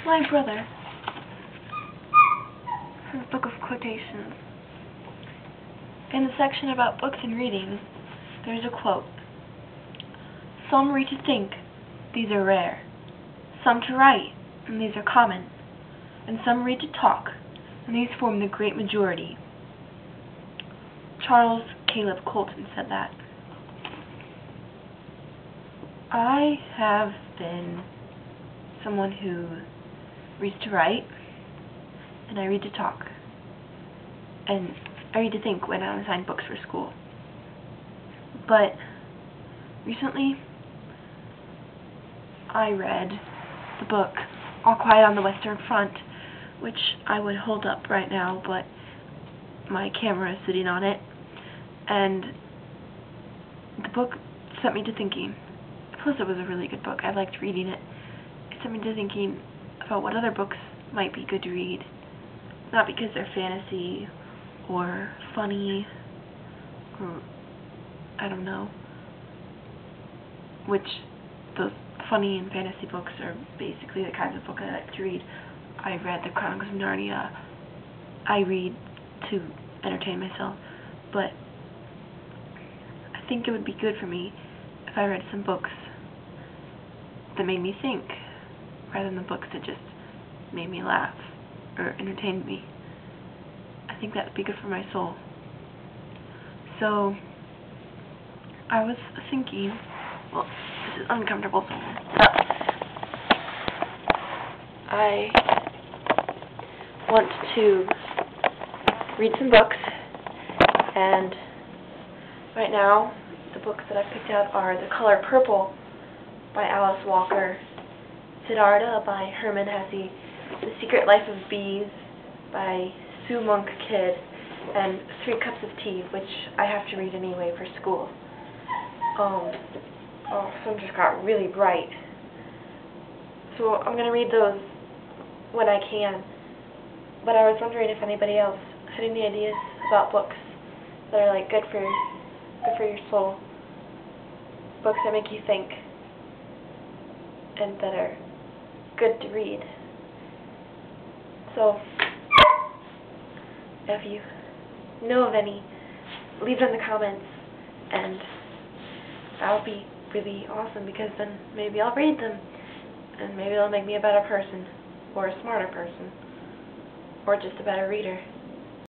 My brother. From the Book of Quotations. In the section about books and reading, there's a quote. Some read to think, these are rare. Some to write, and these are common. And some read to talk, and these form the great majority. Caleb Colton said that. I have been someone who reads to write, and I read to talk, and I read to think when I'm assigned books for school. But recently, I read the book All Quiet on the Western Front, which I would hold up right now, but my camera is sitting on it, and the book set me to thinking. Plus, it was a really good book. I liked reading it. It set me to thinking about what other books might be good to read. Not because they're fantasy or funny or I don't know, which those funny and fantasy books are basically the kinds of books I like to read. I read the Chronicles of Narnia. I read to entertain myself, but I think it would be good for me if I read some books that made me think, rather than the books that just made me laugh or entertained me. I think that would be good for my soul. So, I was thinking, well, this is uncomfortable, so I want to read some books, and right now, the books that I've picked out are The Color Purple by Alice Walker, Siddhartha by Herman Hesse, The Secret Life of Bees by Sue Monk Kidd, and 3 Cups of Tea, which I have to read anyway for school. Sun just got really bright. So I'm going to read those when I can. But I was wondering if anybody else had any ideas about books that are like good for your soul. Books that make you think and that are good to read. So if you know of any, leave it in the comments, and that would be really awesome, because then maybe I'll read them, and maybe it'll make me a better person, or a smarter person, or just a better reader.